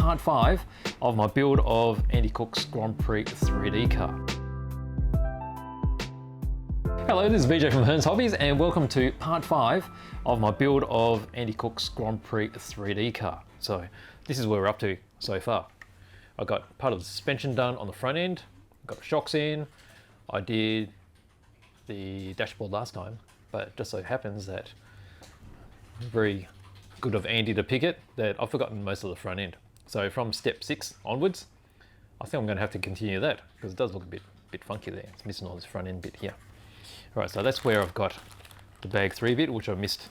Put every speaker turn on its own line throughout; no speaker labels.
part 5 of my build of Andy Cooke's Grand Prix 3D car. Hello, this is VJ from Hearns Hobbies and welcome to part 5 of my build of Andy Cooke's Grand Prix 3D car. So this is where we're up to so far. I got part of the suspension done on the front end, got the shocks in, I did the dashboard last time, but it just so happens that very good of Andy to pick it that I've forgotten most of the front end. So from step 6 onwards, I think I'm going to have to continue that because it does look a bit funky there. It's missing all this front end bit here. Alright, so that's where I've got the bag 3 bit, which I missed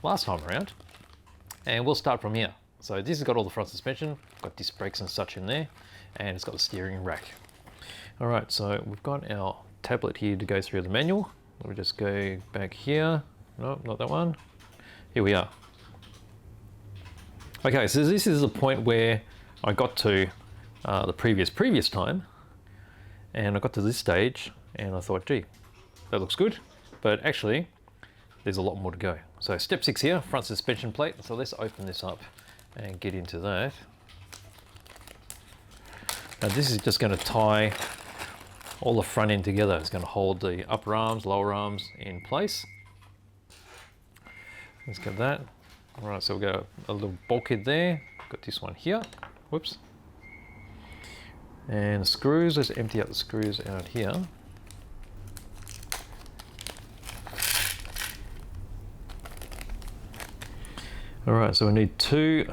last time around. And we'll start from here. So this has got all the front suspension, got disc brakes and such in there, and it's got the steering rack. Alright, so we've got our tablet here to go through the manual. Let me just go back here. No, not that one. Here we are. Okay, so this is the point where I got to the previous time, and I got to this stage, and I thought, gee, that looks good, but actually, there's a lot more to go. So step 6 here, front suspension plate. So let's open this up and get into that. Now this is just going to tie all the front end together. It's going to hold the upper arms, lower arms in place. Let's get that. All right, so we've got a little bulkhead there. Got this one here. Whoops. And the screws, let's empty out the screws out here. All right, so we need two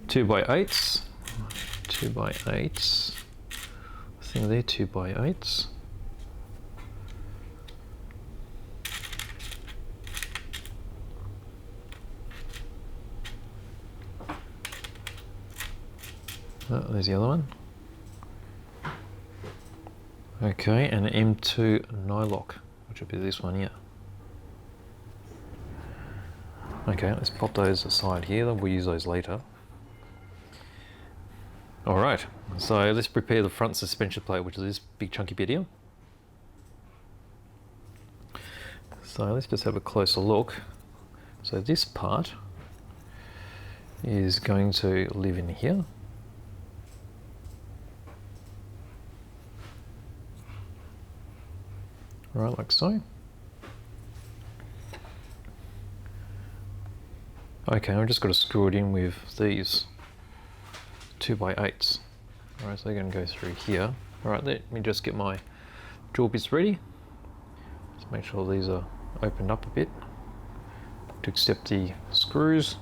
2x8s. 2x8s. I think they're 2x8s. Oh, there's the other one. Okay, and an M2 nylock, which will be this one here. Okay, let's pop those aside here, we'll use those later. Alright, so let's prepare the front suspension plate, which is this big chunky bit here. So let's just have a closer look. So this part is going to live in here. Right, like so. Okay, I've just got to screw it in with these 2x8s. Alright, so they're going to go through here. Alright, let me just get my drill bits ready. Just make sure these are opened up a bit to accept the screws.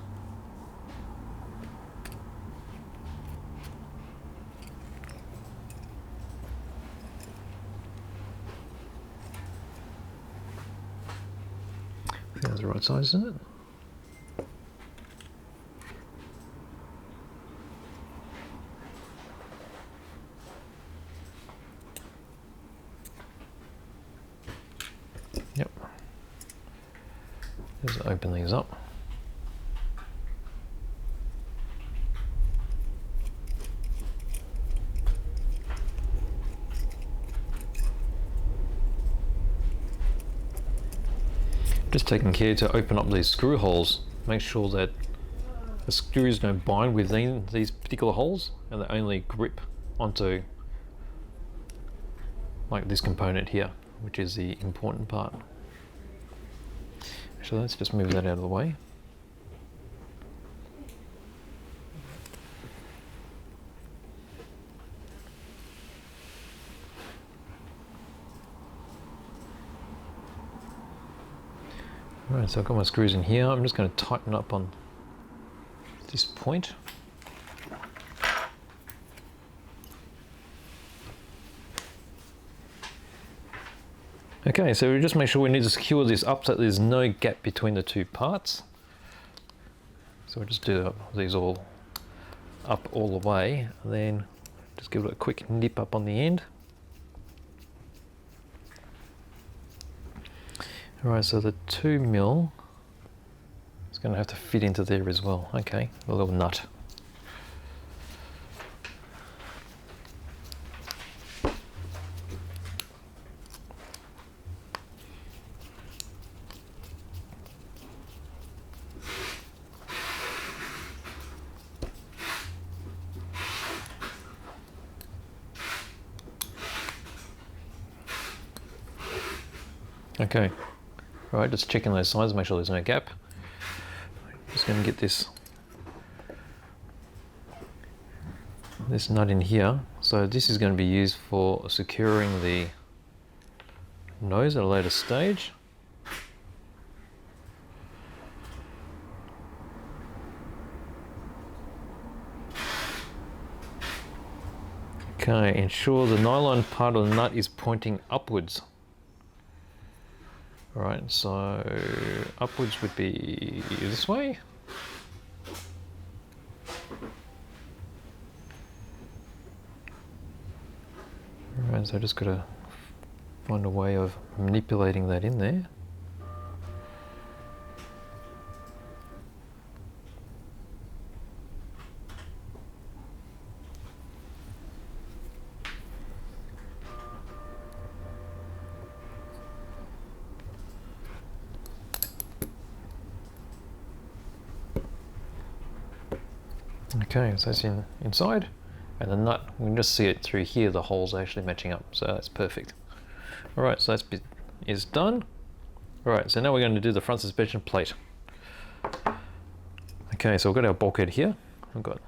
I think that's the right size, isn't it? Yep. Let's open these up. Just taking care to open up these screw holes, make sure that the screws don't bind within these particular holes and they only grip onto like this component here, which is the important part. So let's just move that out of the way. Alright, so I've got my screws in here. I'm just going to tighten up on this point. Okay, so we just make sure we need to secure this up so that there's no gap between the two parts. So we'll just do these all up all the way, and then just give it a quick nip up on the end. Alright, so the 2mm is going to have to fit into there as well. Okay, a little nut. Okay, all right, just checking those sides, make sure there's no gap. Just going to get this nut in here. So this is going to be used for securing the nose at a later stage. Okay, ensure the nylon part of the nut is pointing upwards. All right, so upwards would be this way. All right, so I just got to find a way of manipulating that in there. Okay, so that's inside, and the nut, we can just see it through here, the holes are actually matching up, so that's perfect. All right, so that bit is done. All right, so now we're going to do the front suspension plate. Okay, so we've got our bulkhead here. We've got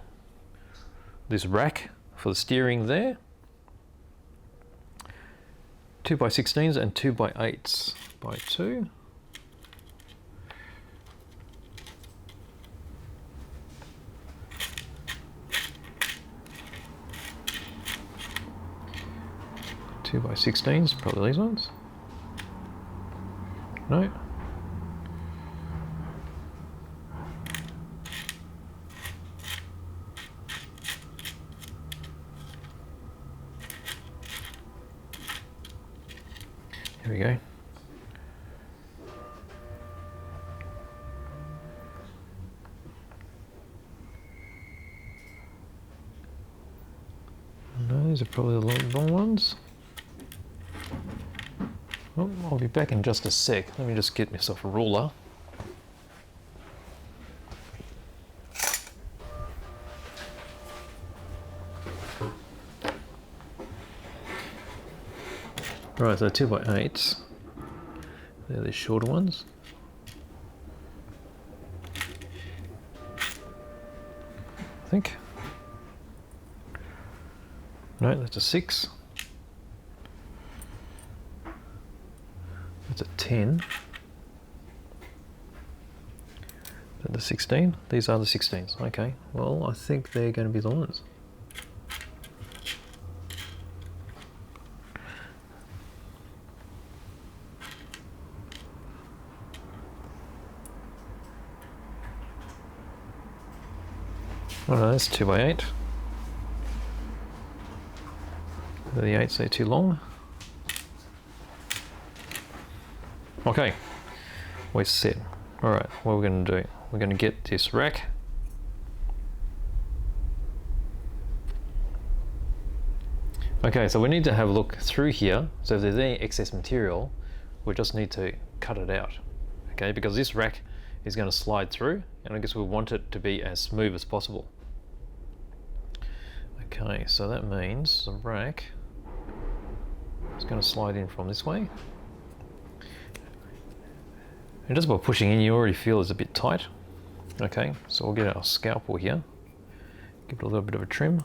this rack for the steering there. 2x16s and 2x8s by 2. Two by 16s, probably these ones. No. Here we go. No, these are probably the long ones. Oh, I'll be back in just a sec. Let me just get myself a ruler. Right, so 2x8s. They're the shorter ones. I think. No, that's a 6. That's a 10. Is that the 16? These are the 16s. Okay, well, I think they're going to be the ones. Oh no, that's 2x8. The 8s are too long. Okay, we're set. All right, what we're going to do, we're going to get this rack. Okay, so we need to have a look through here. So if there's any excess material, we just need to cut it out. Okay, because this rack is going to slide through, and I guess we want it to be as smooth as possible. Okay, so that means the rack is going to slide in from this way. And just by pushing in, you already feel it's a bit tight. Okay, so we'll get our scalpel here, give it a little bit of a trim.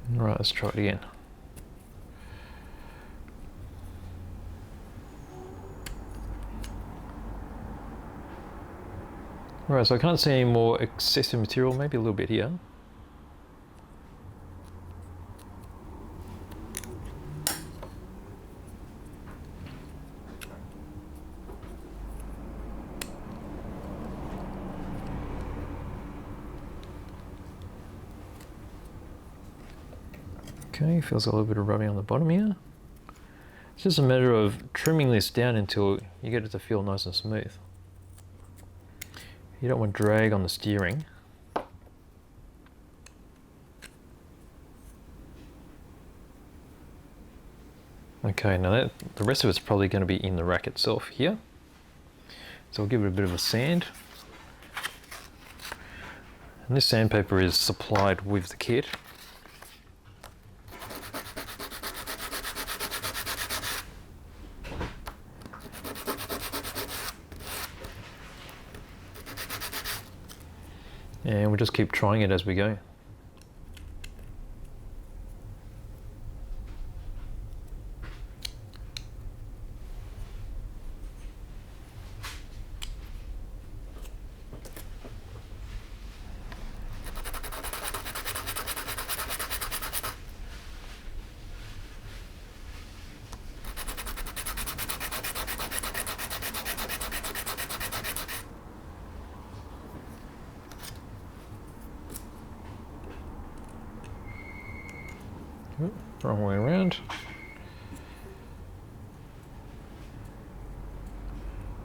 Right, let's try it again. Right, so I can't see any more excessive material, maybe a little bit here. Okay, feels a little bit of rubbing on the bottom here. It's just a matter of trimming this down until you get it to feel nice and smooth. You don't want drag on the steering. Okay, now the rest of it's probably going to be in the rack itself here. So I'll give it a bit of a sand. And this sandpaper is supplied with the kit. And we'll just keep trying it as we go. Wrong way around.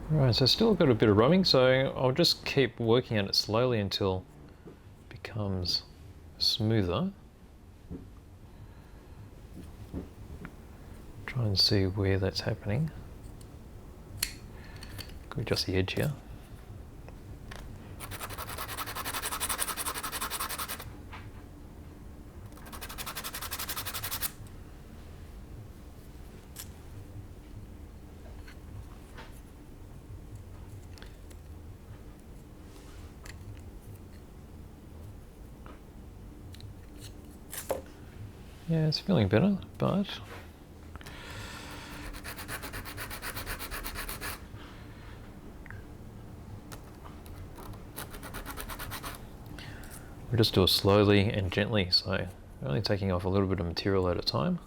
Right, so still got a bit of rubbing, so I'll just keep working on it slowly until it becomes smoother. Try and see where that's happening. Could be just the edge here. Yeah, it's feeling better, but we'll just do it slowly and gently, so only taking off a little bit of material at a time.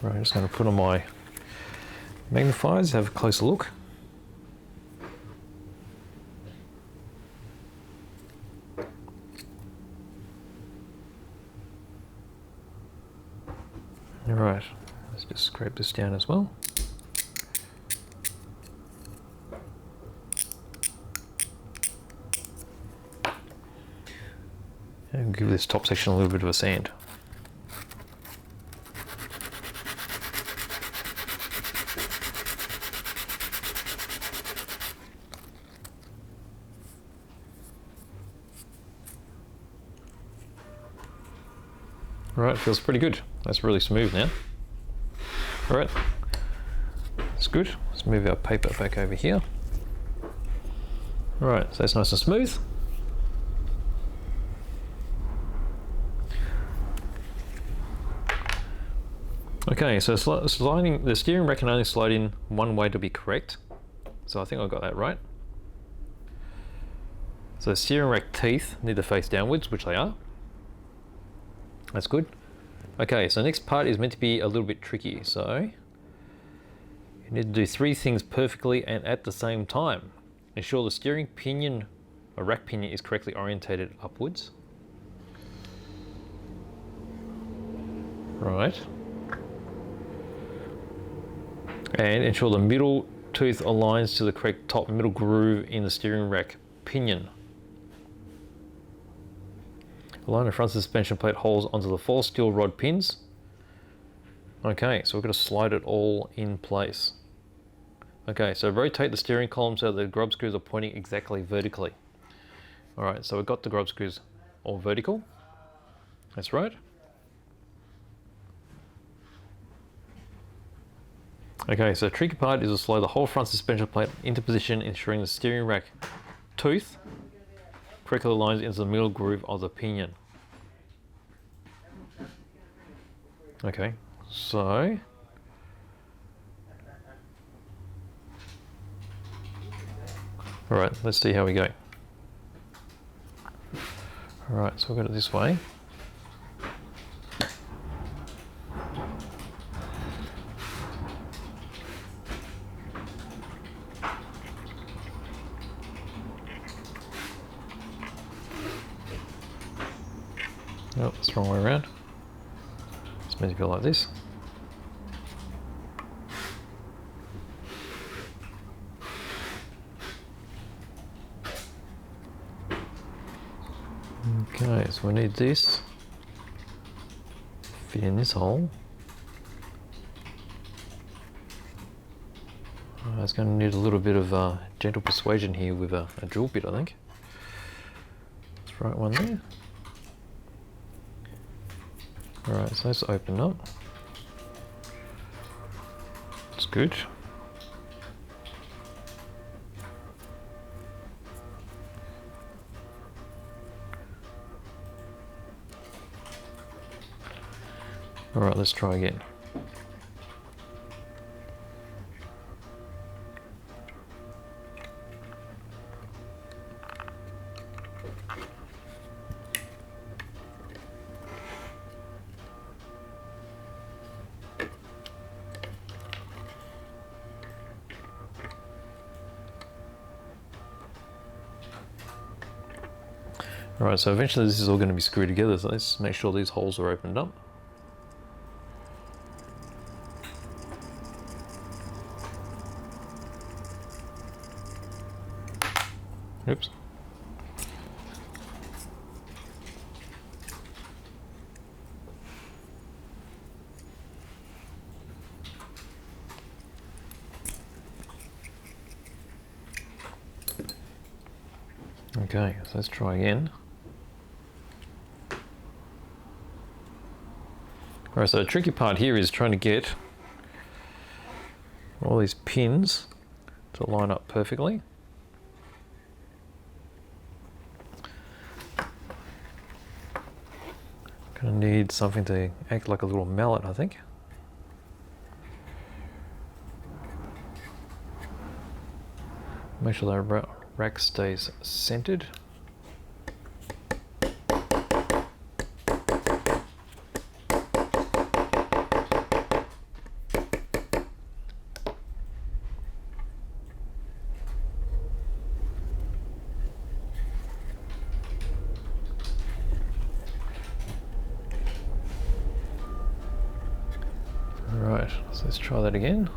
Right, I'm just going to put on my magnifiers, have a closer look. Alright, let's just scrape this down as well. And give this top section a little bit of a sand. Alright, feels pretty good. That's really smooth now. Alright, that's good. Let's move our paper back over here. Alright, so that's nice and smooth. Okay, so sliding, the steering rack can only slide in one way to be correct. So I think I got that right. So the steering rack teeth need to face downwards, which they are. That's good. Okay, so the next part is meant to be a little bit tricky. So you need to do three things perfectly and at the same time. Ensure the steering pinion or rack pinion is correctly orientated upwards. Right. And ensure the middle tooth aligns to the correct top middle groove in the steering rack pinion. Align the front suspension plate holes onto the 4 steel rod pins. Okay, so we're going to slide it all in place. Okay, so rotate the steering column so the grub screws are pointing exactly vertically. Alright, so we've got the grub screws all vertical. That's right. Okay, so the tricky part is to slide the whole front suspension plate into position, ensuring the steering rack tooth correctly aligns into the middle groove of the pinion. Okay, so alright, let's see how we go. Alright, so we've got it this way. Oh, it's the wrong way around. It's meant to go like this. Okay, so we need this. Fit in this hole. It's going to need a little bit of gentle persuasion here with a drill bit, I think. Let's right one there. Alright, so let's open up. It's good. Alright, let's try again. Alright, so eventually this is all going to be screwed together, so let's make sure these holes are opened up. Oops. Okay, so let's try again. Alright, so the tricky part here is trying to get all these pins to line up perfectly. Gonna need something to act like a little mallet, I think. Make sure that rack stays centered. Right, so let's try that again.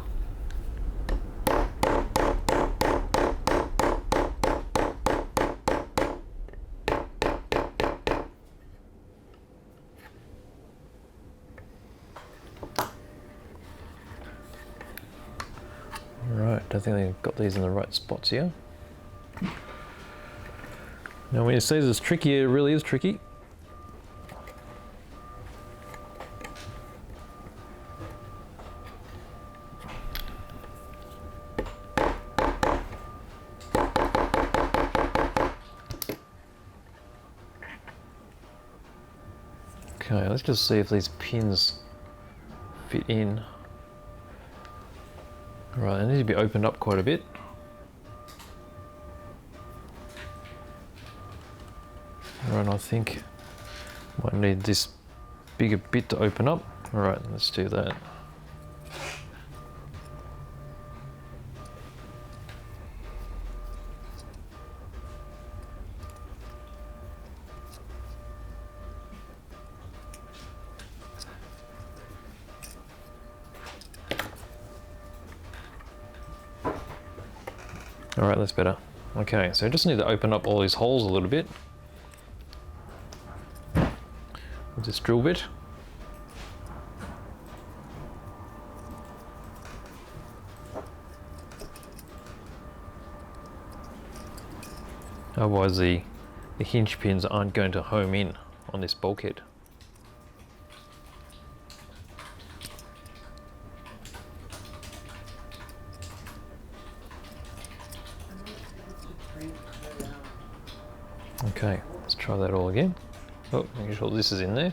Right, I think they've got these in the right spots here. Now when you say this is tricky, it really is tricky. Okay, let's just see if these pins fit in. Right, they need to be opened up quite a bit. Right, I think might need this bigger bit to open up. Alright, let's do that. Alright, that's better. Okay, so I just need to open up all these holes a little bit with this drill bit. Otherwise the hinge pins aren't going to home in on this bulkhead. Okay, let's try that all again. Oh, making sure this is in there.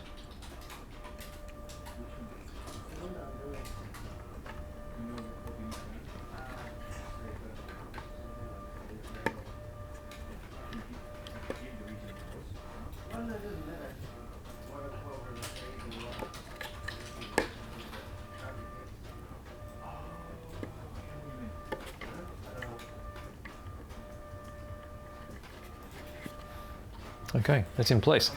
Okay, that's in place.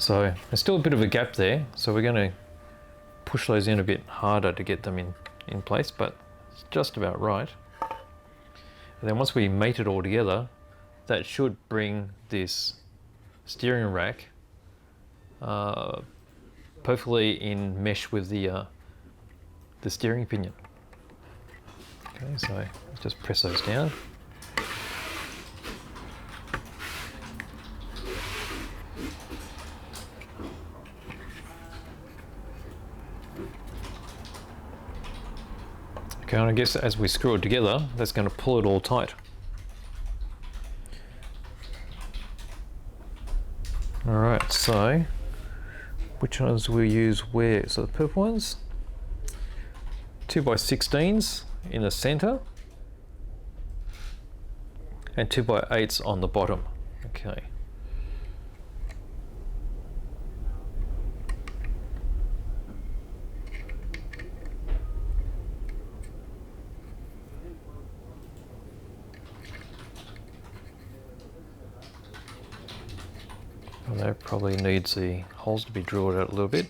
So there's still a bit of a gap there, so we're going to push those in a bit harder to get them in place, but it's just about right. And then once we mate it all together, that should bring this steering rack perfectly in mesh with the steering pinion. Okay, so let's just press those down. Okay, and I guess as we screw it together, that's going to pull it all tight. Alright, so which ones will we use where? So the purple ones, 2x16s in the center and 2x8s on the bottom. Okay. And that probably needs the holes to be drilled out a little bit.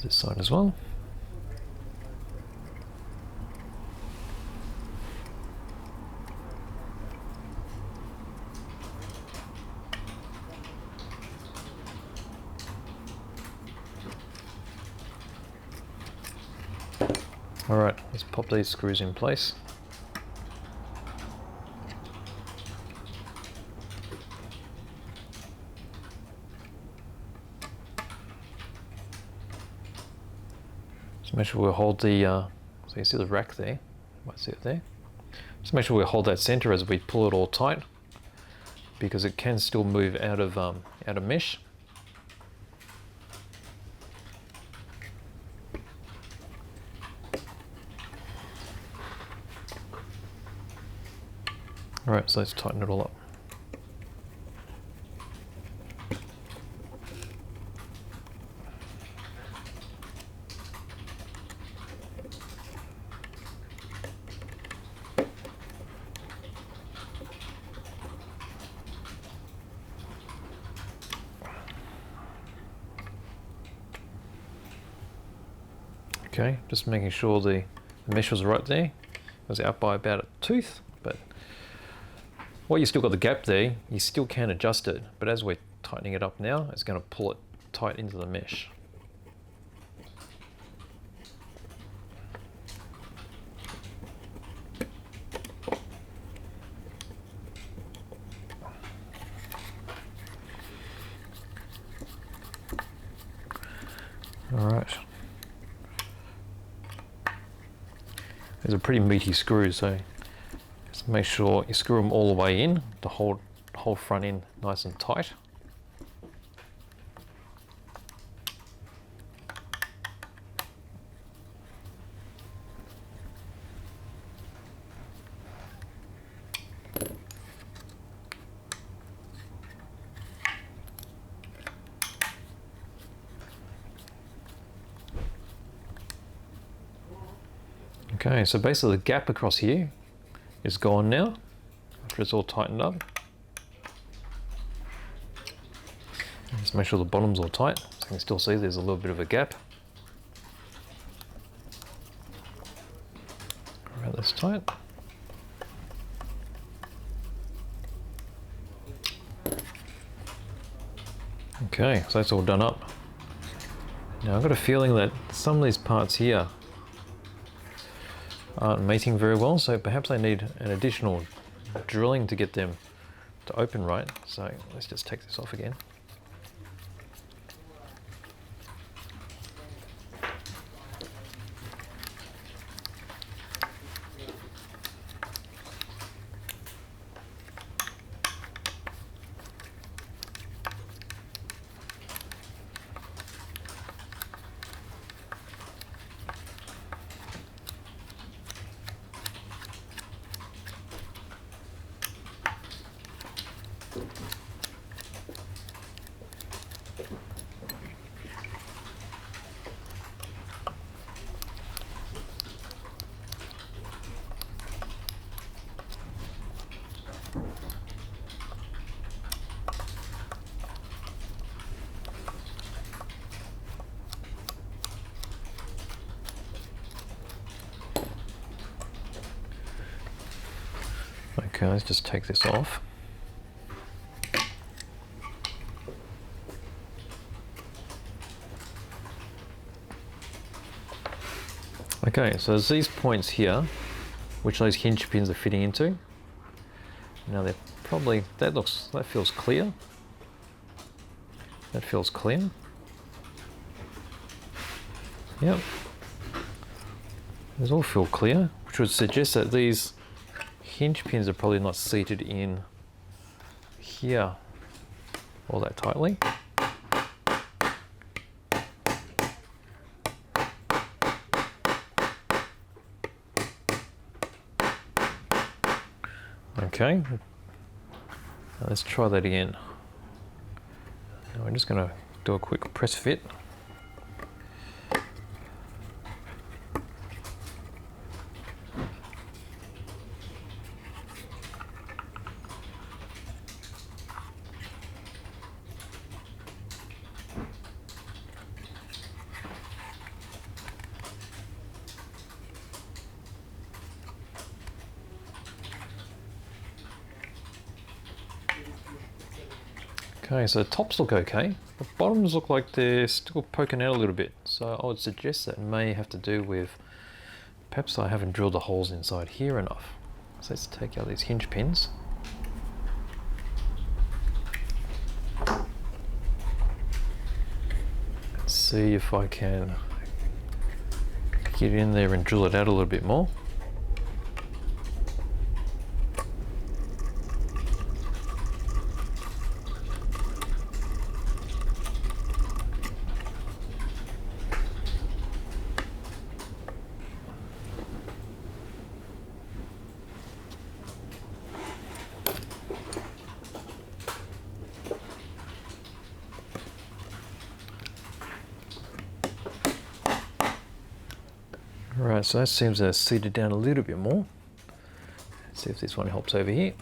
This side as well. All right, let's pop these screws in place. Just make sure we hold the, so you see the rack there, you might see it there. Just make sure we hold that center as we pull it all tight, because it can still move out of mesh. All right, so let's tighten it all up. Okay, just making sure the mesh was right there. It was out by about a tooth, but while you still got the gap there, you still can adjust it. But as we're tightening it up now, it's going to pull it tight into the mesh. All right. These are pretty meaty screws, so just make sure you screw them all the way in to hold whole front end nice and tight. Okay, so basically the gap across here is gone now, after it's all tightened up. Just make sure the bottom's all tight, so you can still see there's a little bit of a gap. Around this tight. Okay, so that's all done up. Now I've got a feeling that some of these parts here aren't mating very well, so perhaps I need an additional drilling to get them to open right. So let's just take this off again. Okay, let's just take this off. Okay, so there's these points here, which those hinge pins are fitting into. Now they're probably, that feels clear. That feels clear. Yep. These all feel clear, which would suggest that these hinge pins are probably not seated in here all that tightly. Okay, now let's try that again. Now I'm just going to do a quick press fit. Okay, so the tops look okay. The bottoms look like they're still poking out a little bit. So I would suggest that may have to do with, perhaps I haven't drilled the holes inside here enough. So let's take out these hinge pins. Let's see if I can get in there and drill it out a little bit more. Right, so that seems to have seated down a little bit more. Let's see if this one helps over here.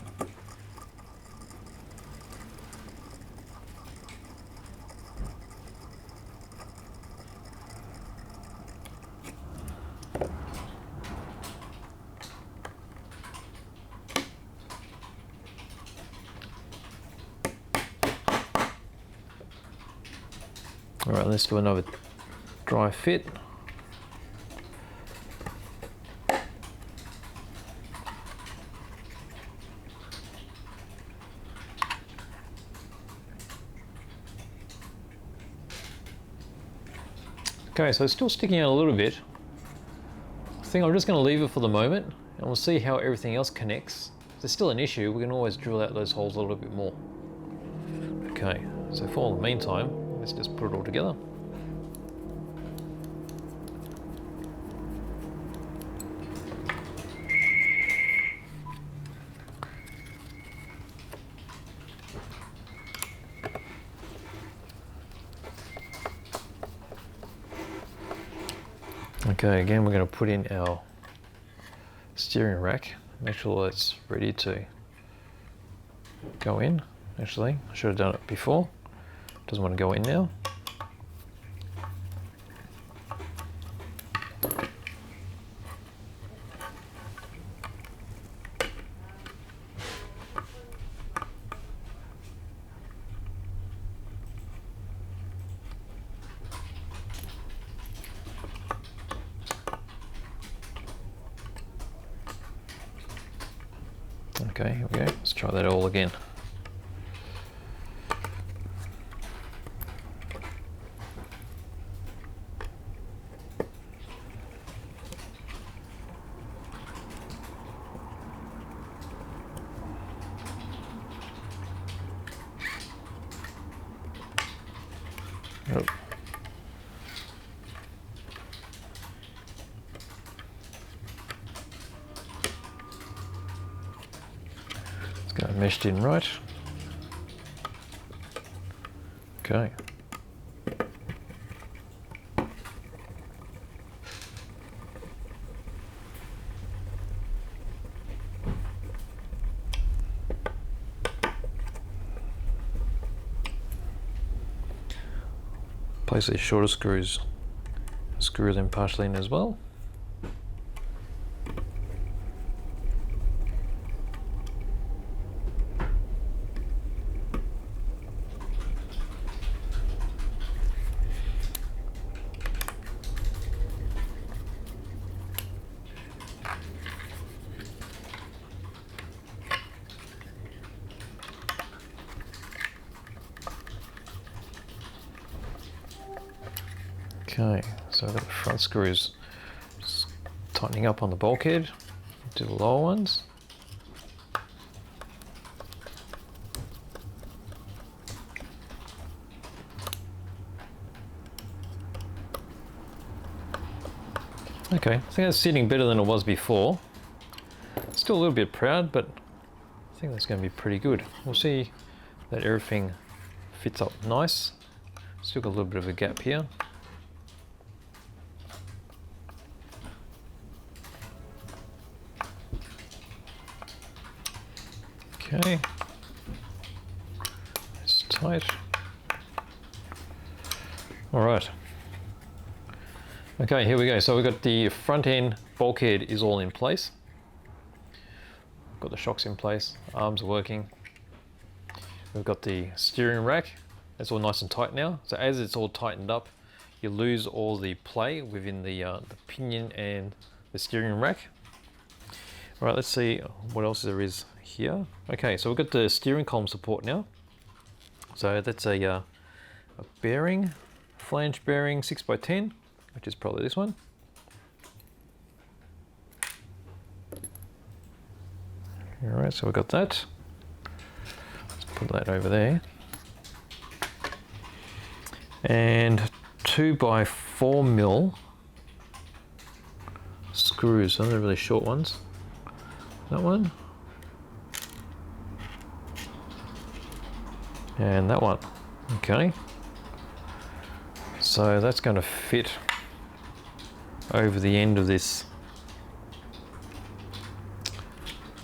All right, let's do another dry fit. Okay, so it's still sticking out a little bit. I think I'm just going to leave it for the moment and we'll see how everything else connects. If there's still an issue, we can always drill out those holes a little bit more. Okay, so for the meantime, let's just put it all together. Okay, again we're going to put in our steering rack, make sure it's ready to go in. Actually, I should have done it before. Doesn't want to go in now. Okay, here we go. Let's try that all again. Oh. Got it meshed in right. Okay. Place these shorter screws, screw them partially in as well. Okay, so I've got the front screws just tightening up on the bulkhead, do the lower ones. Okay, I think that's sitting better than it was before. Still a little bit proud, but I think that's going to be pretty good. We'll see that everything fits up nice. Still got a little bit of a gap here. Okay, it's tight. All right. Okay, here we go. So we've got the front end bulkhead is all in place. Got the shocks in place, arms are working. We've got the steering rack. That's all nice and tight now. So as it's all tightened up, you lose all the play within the pinion and the steering rack. All right, let's see what else there is here. Okay, so we've got the steering column support now. So that's a bearing, flange bearing 6x10, which is probably this one. All right, so we've got that. Let's put that over there. And 2x4mm screws, so they're really short ones. That one. And that one. Okay. So that's going to fit over the end of this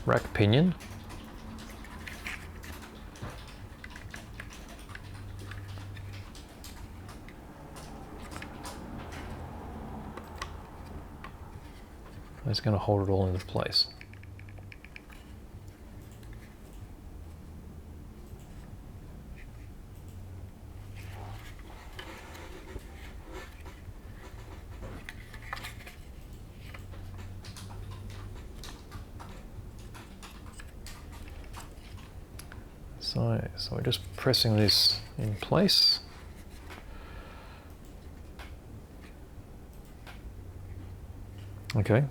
rack pinion. That's going to hold it all into place. So we're just pressing this in place. Okay.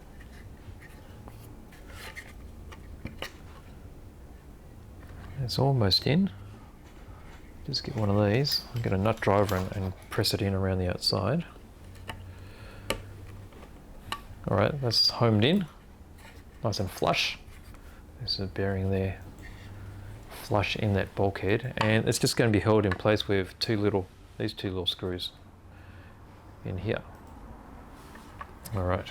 It's almost in. Just get one of these, get a nut driver and press it in around the outside. All right, that's homed in, nice and flush. There's a bearing there, flush in that bulkhead, and it's just going to be held in place with these two little screws in here. All right.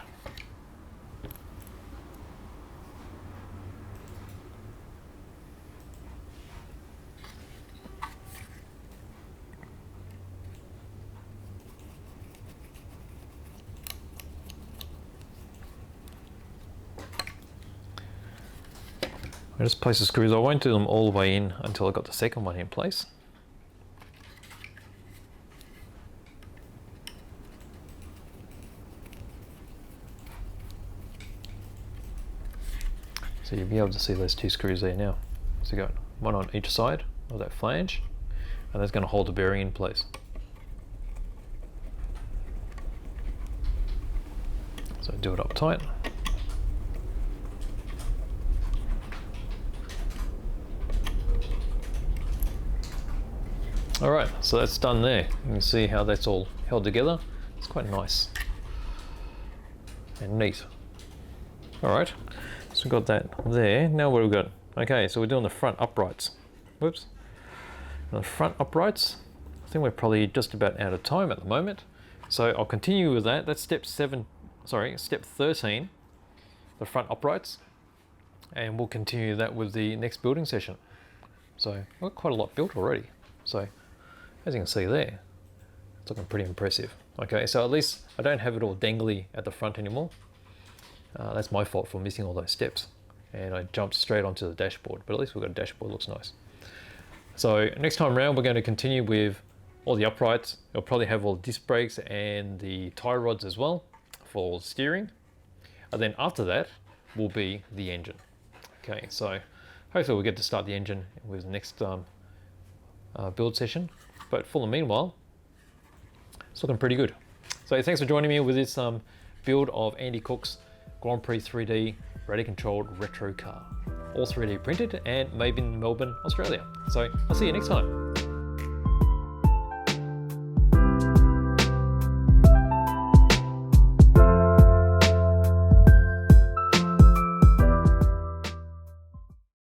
I just place the screws. I won't do them all the way in until I got the second one in place. So you'll be able to see those two screws there now. So you've got one on each side of that flange, and that's going to hold the bearing in place. So do it up tight. All right, so that's done there. You can see how that's all held together. It's quite nice and neat. All right, so we've got that there. Now what have we got? Okay, so we're doing the front uprights. Whoops. Now the front uprights, I think we're probably just about out of time at the moment. So I'll continue with that. That's step 13, the front uprights. And we'll continue that with the next building session. So we've got quite a lot built already. So as you can see there, it's looking pretty impressive. Okay, so at least I don't have it all dangly at the front anymore. That's my fault for missing all those steps. And I jumped straight onto the dashboard, but at least we've got a dashboard, looks nice. So next time around, we're going to continue with all the uprights. It'll probably have all the disc brakes and the tie rods as well for steering. And then after that will be the engine. Okay, so hopefully we'll get to start the engine with the next build session. But for the meanwhile, it's looking pretty good. So thanks for joining me with this build of Andy Cooke's Grand Prix 3D radio controlled retro car. All 3D printed and made in Melbourne, Australia. So I'll see you next time.